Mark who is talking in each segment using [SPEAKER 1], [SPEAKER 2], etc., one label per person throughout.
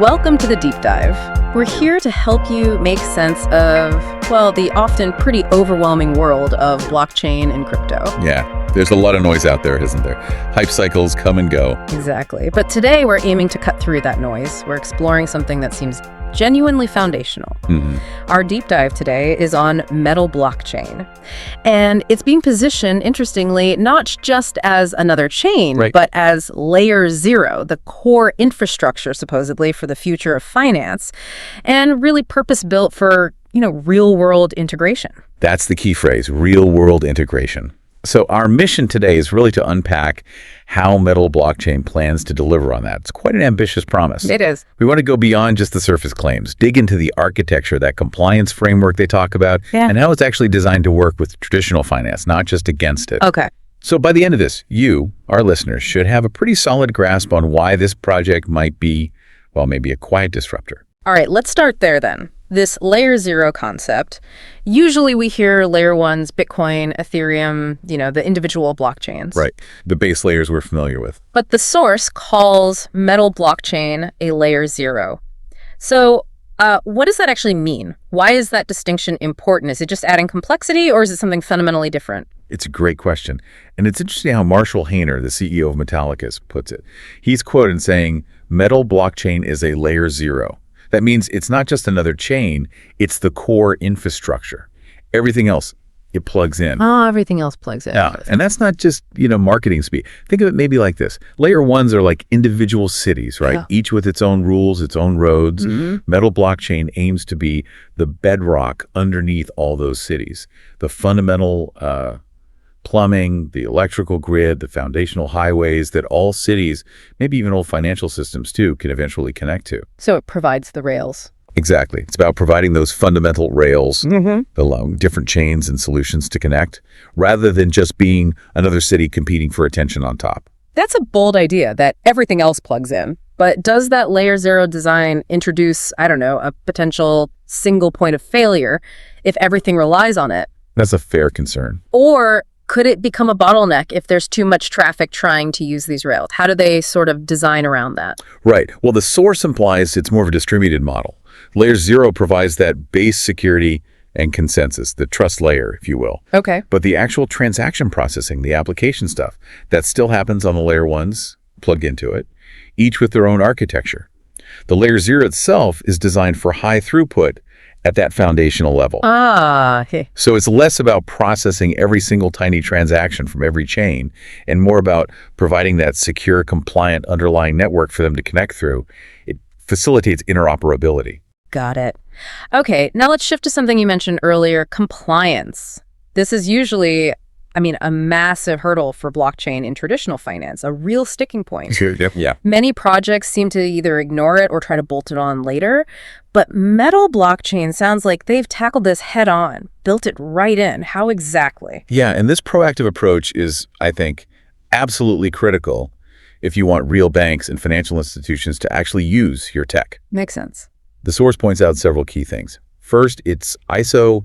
[SPEAKER 1] Welcome to the Deep Dive. We're here to help you make sense of, well, the often pretty overwhelming world of blockchain and crypto.
[SPEAKER 2] Yeah, there's a lot of noise out there, isn't there? Hype cycles come and go.
[SPEAKER 1] Exactly. But today we're aiming to cut through that noise. We're exploring something that seems genuinely foundational. Our deep dive today is on Metal blockchain. And it's being positioned, interestingly, not just as another chain, but as layer zero, the core infrastructure, supposedly, for the future of finance, and really purpose-built for, real-world integration.
[SPEAKER 2] That's the key phrase, real-world integration. So our mission today is really to unpack how Metal blockchain plans to deliver on that. It's quite an ambitious promise.
[SPEAKER 1] It is.
[SPEAKER 2] We want to go beyond just the surface claims, dig into the architecture, that compliance framework they talk about, and how it's actually designed to work with traditional finance, not just against it.
[SPEAKER 1] Okay.
[SPEAKER 2] So by the end of this, you, our listeners, should have a pretty solid grasp on why this project might be, well, maybe a quiet disruptor.
[SPEAKER 1] All right, let's start there then. This layer zero concept, usually we hear layer ones, Bitcoin, Ethereum, the individual blockchains.
[SPEAKER 2] Right, the base layers we're familiar with.
[SPEAKER 1] But the source calls Metal blockchain a layer zero. So what does that actually mean? Why is that distinction important? Is it just adding complexity, or is it something fundamentally different?
[SPEAKER 2] It's a great question. And it's interesting how Marshall Hayner, the CEO of Metallicus, puts it. He's quoted saying, Metal blockchain is a layer zero. That means it's not just another chain, it's the core infrastructure. Everything else, it plugs in.
[SPEAKER 1] Oh, everything else plugs in.
[SPEAKER 2] Yeah, and that's not just, marketing speak. Think of it maybe like this. Layer ones are like individual cities, right? Yeah. Each with its own rules, its own roads. Metal blockchain aims to be the bedrock underneath all those cities. The fundamental plumbing, the electrical grid, the foundational highways that all cities, maybe even old financial systems too, can eventually connect to.
[SPEAKER 1] So it provides the rails.
[SPEAKER 2] Exactly. It's about providing those fundamental rails, allowing different chains and solutions to connect, rather than just being another city competing for attention on top.
[SPEAKER 1] That's a bold idea that everything else plugs in. But does that layer zero design introduce, a potential single point of failure if everything relies on it?
[SPEAKER 2] That's a fair concern.
[SPEAKER 1] Or could it become a bottleneck if there's too much traffic trying to use these rails? How do they sort of design around that?
[SPEAKER 2] Right. Well, the source implies it's more of a distributed model. Layer zero provides that base security and consensus, the trust layer, if you will.
[SPEAKER 1] Okay.
[SPEAKER 2] But the actual transaction processing, the application stuff, that still happens on the layer ones plugged into it, each with their own architecture. The layer zero itself is designed for high throughput at that foundational level. So it's less about processing every single tiny transaction from every chain and more about providing that secure, compliant underlying network for them to connect through. It facilitates interoperability.
[SPEAKER 1] Got it. Okay, now let's shift to something you mentioned earlier, compliance. This is usually, a massive hurdle for blockchain in traditional finance, a real sticking point.
[SPEAKER 2] Yeah.
[SPEAKER 1] Many projects seem to either ignore it or try to bolt it on later. But Metal blockchain sounds like they've tackled this head on, built it right in. How exactly?
[SPEAKER 2] Yeah, and this proactive approach is, I think, absolutely critical if you want real banks and financial institutions to actually use your tech.
[SPEAKER 1] Makes sense.
[SPEAKER 2] The source points out several key things. First, it's ISO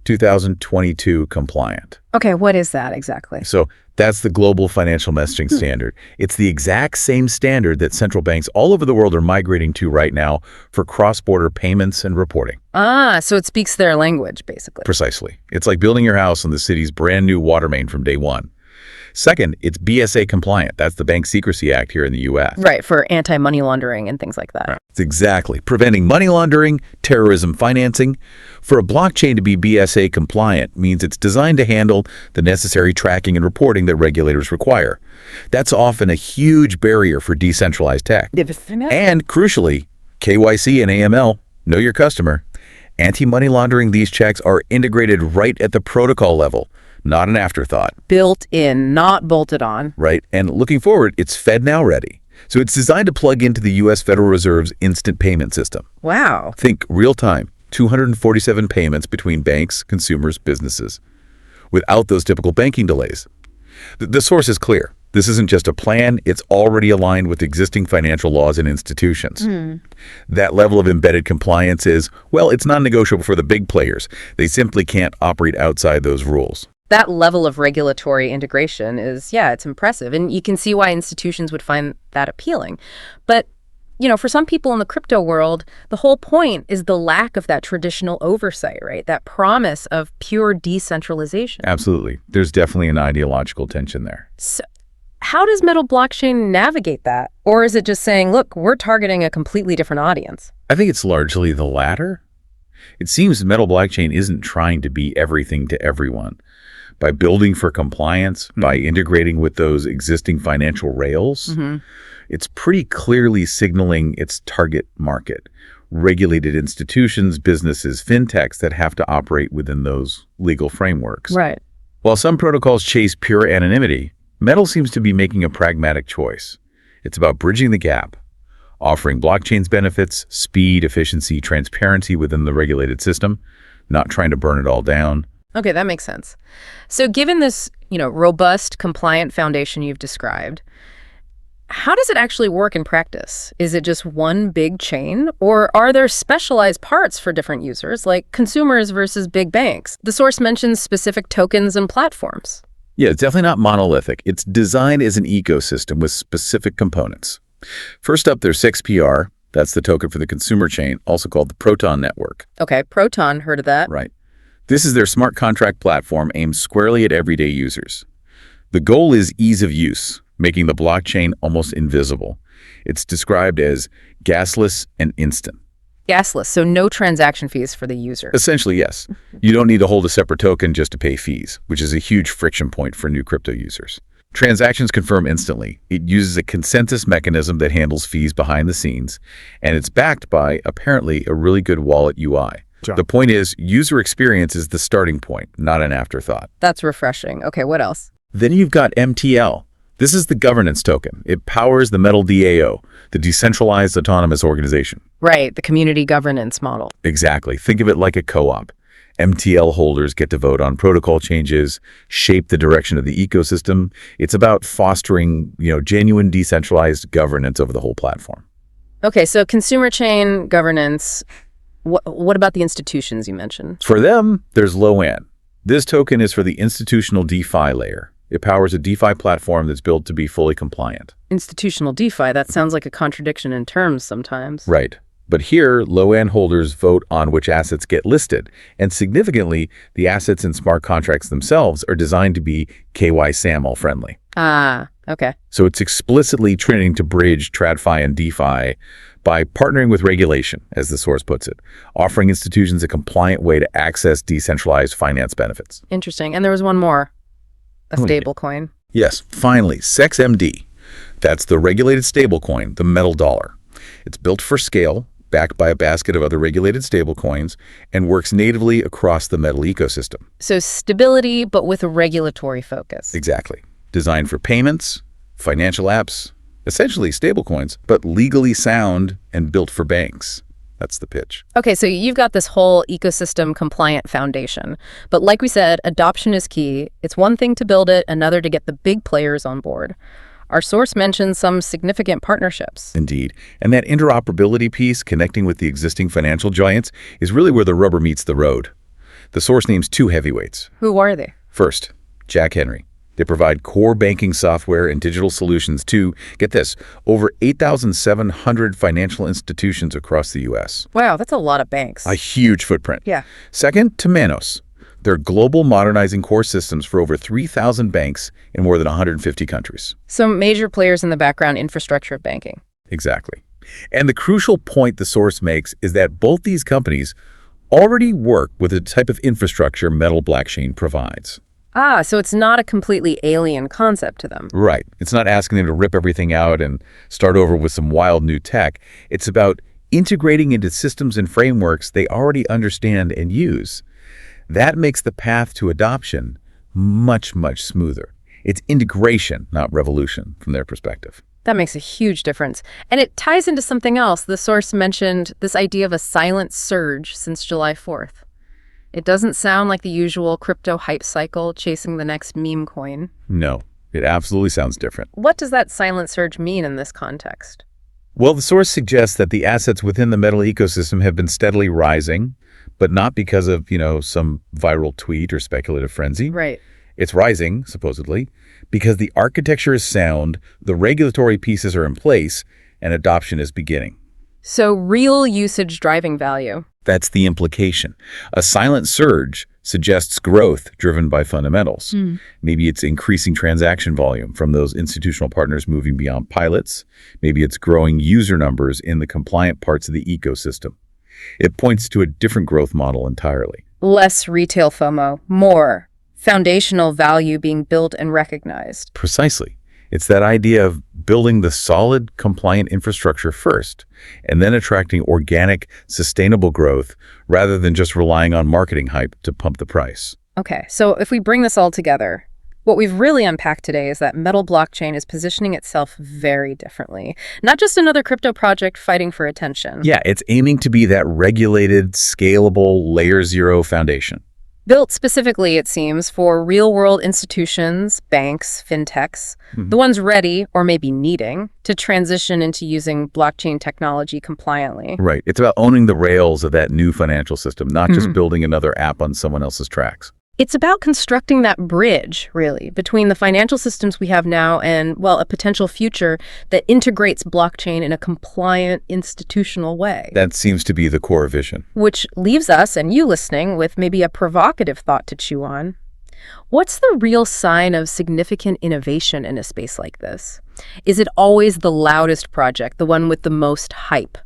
[SPEAKER 2] 2022 compliant.
[SPEAKER 1] Okay, what is that exactly?
[SPEAKER 2] So that's the global financial messaging standard. It's the exact same standard that central banks all over the world are migrating to right now for cross-border payments and reporting.
[SPEAKER 1] So it speaks their language, basically.
[SPEAKER 2] Precisely. It's like building your house on the city's brand new water main from day one. Second, it's BSA compliant. That's the Bank Secrecy Act here in the U.S.
[SPEAKER 1] Right, for anti-money laundering and things like that.
[SPEAKER 2] Right. It's exactly. Preventing money laundering, terrorism financing. For a blockchain to be BSA compliant means it's designed to handle the necessary tracking and reporting that regulators require. That's often a huge barrier for decentralized tech. And crucially, KYC and AML, know your customer. Anti-money laundering, these checks are integrated right at the protocol level. Not an afterthought.
[SPEAKER 1] Built in, not bolted on.
[SPEAKER 2] Right. And looking forward, it's FedNow ready. So it's designed to plug into the U.S. Federal Reserve's instant payment system.
[SPEAKER 1] Wow.
[SPEAKER 2] Think real time, 247 payments between banks, consumers, businesses, without those typical banking delays. The source is clear. This isn't just a plan. It's already aligned with existing financial laws and institutions. That level of embedded compliance is, well, it's non-negotiable for the big players. They simply can't operate outside those rules.
[SPEAKER 1] That level of regulatory integration is, it's impressive. And you can see why institutions would find that appealing. But for some people in the crypto world, the whole point is the lack of that traditional oversight, right? That promise of pure decentralization.
[SPEAKER 2] Absolutely. There's definitely an ideological tension there.
[SPEAKER 1] So how does Metal Blockchain navigate that? Or is it just saying, look, we're targeting a completely different audience?
[SPEAKER 2] I think it's largely the latter. It seems Metal Blockchain isn't trying to be everything to everyone. By building for compliance, by integrating with those existing financial rails, it's pretty clearly signaling its target market. Regulated institutions, businesses, fintechs that have to operate within those legal frameworks.
[SPEAKER 1] Right.
[SPEAKER 2] While some protocols chase pure anonymity, Metal seems to be making a pragmatic choice. It's about bridging the gap, offering blockchain's benefits, speed, efficiency, transparency within the regulated system, not trying to burn it all down.
[SPEAKER 1] Okay, that makes sense. So given this, robust, compliant foundation you've described, how does it actually work in practice? Is it just one big chain, or are there specialized parts for different users, like consumers versus big banks? The source mentions specific tokens and platforms.
[SPEAKER 2] Yeah, it's definitely not monolithic. It's designed as an ecosystem with specific components. First up, there's XPR. That's the token for the consumer chain, also called the Proton Network.
[SPEAKER 1] Okay, Proton, heard of that.
[SPEAKER 2] Right. This is their smart contract platform aimed squarely at everyday users. The goal is ease of use, making the blockchain almost invisible. It's described as gasless and instant.
[SPEAKER 1] Gasless, so no transaction fees for the user.
[SPEAKER 2] Essentially, yes. You don't need to hold a separate token just to pay fees, which is a huge friction point for new crypto users. Transactions confirm instantly. It uses a consensus mechanism that handles fees behind the scenes, and it's backed by, apparently, a really good wallet UI.
[SPEAKER 3] Sure.
[SPEAKER 2] The point is, user experience is the starting point, not an afterthought.
[SPEAKER 1] That's refreshing. Okay, what else?
[SPEAKER 2] Then you've got MTL. This is the governance token. It powers the Metal DAO, the Decentralized Autonomous Organization.
[SPEAKER 1] Right, the community governance model.
[SPEAKER 2] Exactly. Think of it like a co-op. MTL holders get to vote on protocol changes, shape the direction of the ecosystem. It's about fostering, genuine decentralized governance over the whole platform.
[SPEAKER 1] Okay, so consumer chain governance. What about the institutions you mentioned?
[SPEAKER 2] For them, there's LowEnd. This token is for the institutional DeFi layer. It powers a DeFi platform that's built to be fully compliant.
[SPEAKER 1] Institutional DeFi, that sounds like a contradiction in terms sometimes.
[SPEAKER 2] Right. But here, LowEnd holders vote on which assets get listed. And significantly, the assets in smart contracts themselves are designed to be KYSAML friendly.
[SPEAKER 1] Ah, okay.
[SPEAKER 2] So it's explicitly trying to bridge TradFi and DeFi by partnering with regulation, as the source puts it, offering institutions a compliant way to access decentralized finance benefits.
[SPEAKER 1] Interesting. And there was one more, a stablecoin.
[SPEAKER 2] Yes, finally, SexMD. That's the regulated stablecoin, the metal dollar. It's built for scale, backed by a basket of other regulated stablecoins, and works natively across the metal ecosystem.
[SPEAKER 1] So stability, but with a regulatory focus.
[SPEAKER 2] Exactly. Designed for payments, financial apps, essentially stablecoins, but legally sound and built for banks. That's the pitch.
[SPEAKER 1] Okay, so you've got this whole ecosystem compliant foundation. But like we said, adoption is key. It's one thing to build it, another to get the big players on board. Our source mentions some significant partnerships.
[SPEAKER 2] Indeed. And that interoperability piece, connecting with the existing financial giants, is really where the rubber meets the road. The source names two heavyweights.
[SPEAKER 1] Who are they?
[SPEAKER 2] First, Jack Henry. They provide core banking software and digital solutions to, get this, over 8,700 financial institutions across the U.S.
[SPEAKER 1] Wow, that's a lot of banks.
[SPEAKER 2] A huge footprint.
[SPEAKER 1] Yeah.
[SPEAKER 2] Second, Temenos. They're global modernizing core systems for over 3,000 banks in more than 150 countries.
[SPEAKER 1] So major players in the background infrastructure of banking.
[SPEAKER 2] Exactly. And the crucial point the source makes is that both these companies already work with the type of infrastructure Metal Blockchain provides.
[SPEAKER 1] Ah, so it's not a completely alien concept to them.
[SPEAKER 2] Right. It's not asking them to rip everything out and start over with some wild new tech. It's about integrating into systems and frameworks they already understand and use. That makes the path to adoption much, much smoother. It's integration, not revolution, from their perspective.
[SPEAKER 1] That makes a huge difference. And it ties into something else. The source mentioned this idea of a silent surge since July 4th. It doesn't sound like the usual crypto hype cycle chasing the next meme coin.
[SPEAKER 2] No, it absolutely sounds different.
[SPEAKER 1] What does that silent surge mean in this context?
[SPEAKER 2] Well, the source suggests that the assets within the metal ecosystem have been steadily rising, but not because of, some viral tweet or speculative frenzy.
[SPEAKER 1] Right.
[SPEAKER 2] It's rising, supposedly, because the architecture is sound, the regulatory pieces are in place, and adoption is beginning.
[SPEAKER 1] So real usage driving value.
[SPEAKER 2] That's the implication. A silent surge suggests growth driven by fundamentals. Maybe it's increasing transaction volume from those institutional partners moving beyond pilots. Maybe it's growing user numbers in the compliant parts of the ecosystem. It points to a different growth model entirely.
[SPEAKER 1] Less retail FOMO, more foundational value being built and recognized.
[SPEAKER 2] Precisely. It's that idea of building the solid, compliant infrastructure first, and then attracting organic, sustainable growth rather than just relying on marketing hype to pump the price.
[SPEAKER 1] Okay, so if we bring this all together, what we've really unpacked today is that Metal blockchain is positioning itself very differently. Not just another crypto project fighting for attention.
[SPEAKER 2] Yeah, it's aiming to be that regulated, scalable, layer zero foundation.
[SPEAKER 1] Built specifically, it seems, for real-world institutions, banks, fintechs, the ones ready, or maybe needing, to transition into using blockchain technology compliantly.
[SPEAKER 2] Right. It's about owning the rails of that new financial system, not just building another app on someone else's tracks.
[SPEAKER 1] It's about constructing that bridge, really, between the financial systems we have now and, well, a potential future that integrates blockchain in a compliant, institutional way.
[SPEAKER 2] That seems to be the core vision.
[SPEAKER 1] Which leaves us, and you listening, with maybe a provocative thought to chew on. What's the real sign of significant innovation in a space like this? Is it always the loudest project, the one with the most hype?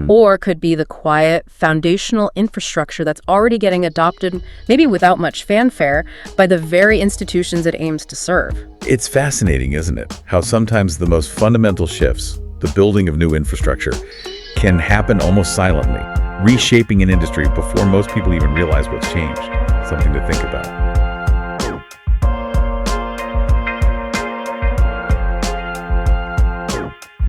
[SPEAKER 1] Or could be the quiet, foundational infrastructure that's already getting adopted, maybe without much fanfare, by the very institutions it aims to serve?
[SPEAKER 2] It's fascinating, isn't it? How sometimes the most fundamental shifts, the building of new infrastructure, can happen almost silently, reshaping an industry before most people even realize what's changed. Something to think about.